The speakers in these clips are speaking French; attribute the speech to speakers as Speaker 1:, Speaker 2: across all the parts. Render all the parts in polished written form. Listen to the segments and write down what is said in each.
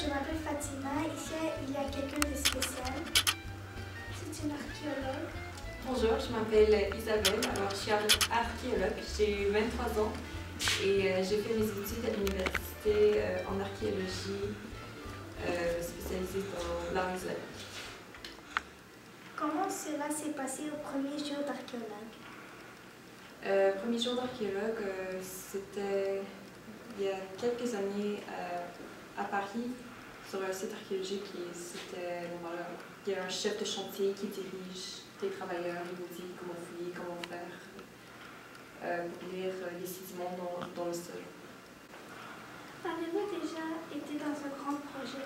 Speaker 1: je m'appelle Fatima. Ici, il y a quelqu'un de spécial. C'est une archéologue.
Speaker 2: Bonjour, je m'appelle Isabelle. Alors, je suis archéologue. J'ai 23 ans et j'ai fait mes études à l'université en archéologie, spécialisée dans l'art islamique.
Speaker 1: Comment cela s'est passé au premier jour d'archéologue?
Speaker 2: Premier jour d'archéologue, c'était il y a quelques années à Paris, sur un site archéologique. Voilà, il y a un chef de chantier qui dirige les travailleurs, il vous dit comment fouiller, comment faire, pour lire les sédiments dans le sol.
Speaker 1: Avez-vous déjà été dans un grand projet?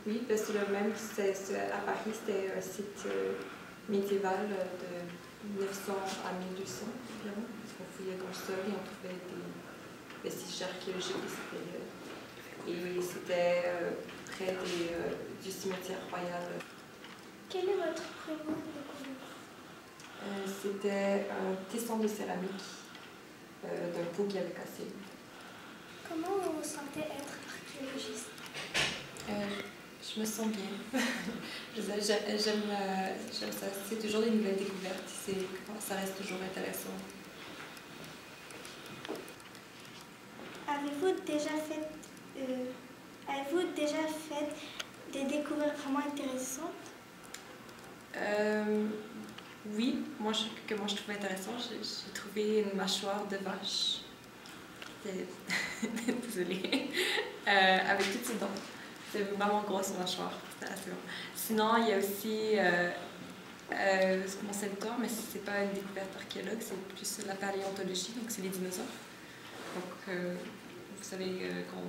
Speaker 2: Oui, c'est le même. À Paris, c'était un site médiéval de 900 à 1200 environ. On fouillait dans le sol et on trouvait des vestiges archéologiques de cette période. Et c'était près du cimetière royal.
Speaker 1: Quel est votre premier découverte?
Speaker 2: C'était un tesson de céramique d'un pot qui avait cassé.
Speaker 1: Comment vous vous sentez être archéologiste?
Speaker 2: Je me sens bien. J'aime ça. C'est toujours des nouvelles découvertes. Ça reste toujours intéressant.
Speaker 1: Avez-vous déjà fait des découvertes vraiment intéressantes?
Speaker 2: Oui, moi je trouvais intéressant, j'ai trouvé une mâchoire de vache. Désolée. Avec toutes ses dents. C'est vraiment grosse mâchoire. C'était assez long. Sinon, il y a aussi mon centaure, mais c'est pas une découverte archéologue, c'est plus la paléontologie, donc c'est les dinosaures. Donc, vous savez, quand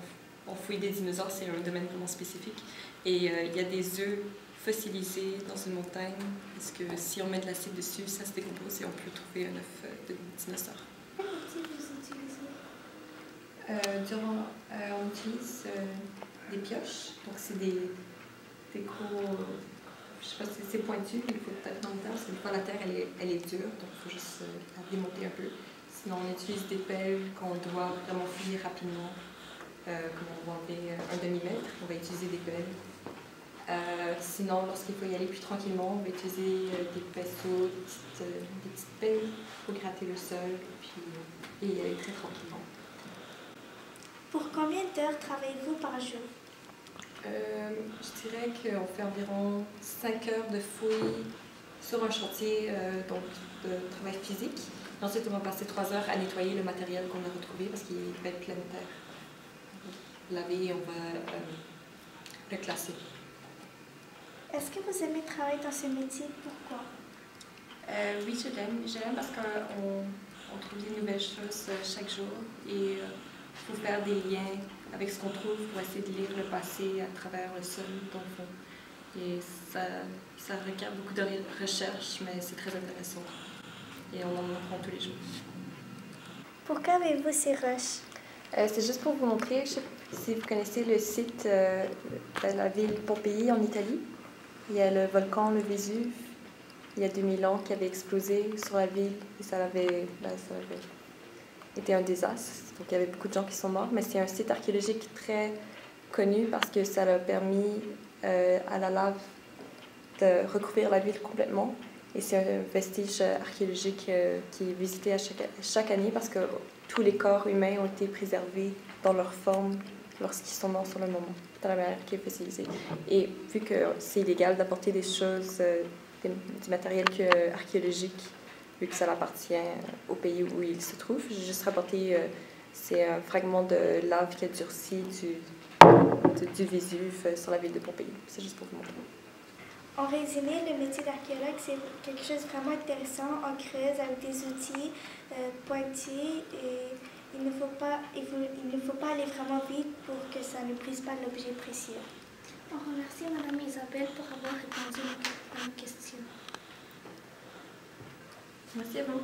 Speaker 2: on fouille des dinosaures, c'est un domaine vraiment spécifique. Et il y a des œufs fossilisés dans une montagne, parce que si on met de l'acide dessus, ça se décompose et on peut trouver un œuf de dinosaure.
Speaker 1: Quel outil vous utilisez?
Speaker 2: On utilise des pioches, donc c'est des gros, je sais pas si c'est pointu, il faut peut-être dans le terre, parce que des fois la terre elle est dure, donc il faut juste la démonter un peu. Sinon on utilise des pelles qu'on doit vraiment fouiller rapidement, comme on va enlever un demi-mètre, on va utiliser des pelles. Sinon, lorsqu'il faut y aller plus tranquillement, on va utiliser des pinceaux, des petites pelles pour gratter le sol et y aller très tranquillement.
Speaker 1: Pour combien d'heures travaillez-vous par jour?
Speaker 2: Je dirais qu'on fait environ 5 heures de fouille sur un chantier donc de travail physique. Et ensuite, on va passer 3 heures à nettoyer le matériel qu'on a retrouvé parce qu'il va être plein de terre. On va laver et on va le classer.
Speaker 1: Est-ce que vous aimez travailler dans ce métier? Pourquoi?
Speaker 2: Oui, je l'aime. Je l'aime parce qu'on trouve des nouvelles choses chaque jour et il faut faire des liens avec ce qu'on trouve pour essayer de lire le passé à travers le sol, dans le fond. Et ça requiert beaucoup de recherche, mais c'est très intéressant. Et on en apprend tous les jours.
Speaker 1: Pourquoi avez-vous ces roches?
Speaker 2: C'est juste pour vous montrer, je sais pas si vous connaissez le site de la ville Pompéi en Italie. Il y a le volcan, le Vésuve, il y a 2000 ans, qui avait explosé sur la ville et ça avait été un désastre. Donc il y avait beaucoup de gens qui sont morts, mais c'est un site archéologique très connu parce que ça a permis à la lave de recouvrir la ville complètement. Et c'est un vestige archéologique qui est visité à chaque année parce que tous les corps humains ont été préservés dans leur forme lorsqu'ils sont morts sur le moment, dans la manière qui est fossilisée. Et vu que c'est illégal d'apporter des choses, du matériel archéologique, vu que ça appartient au pays où il se trouve, j'ai juste rapporté, c'est un fragment de lave qui a durci du Vésuve sur la ville de Pompéi. C'est juste pour vous montrer.
Speaker 1: En résumé, le métier d'archéologue, c'est quelque chose de vraiment intéressant. On creuse avec des outils pointus et il ne faut pas aller vraiment vite pour que ça ne brise pas l'objet précieux. On remercie Mme Isabelle pour avoir répondu à nos questions.
Speaker 2: Merci à vous.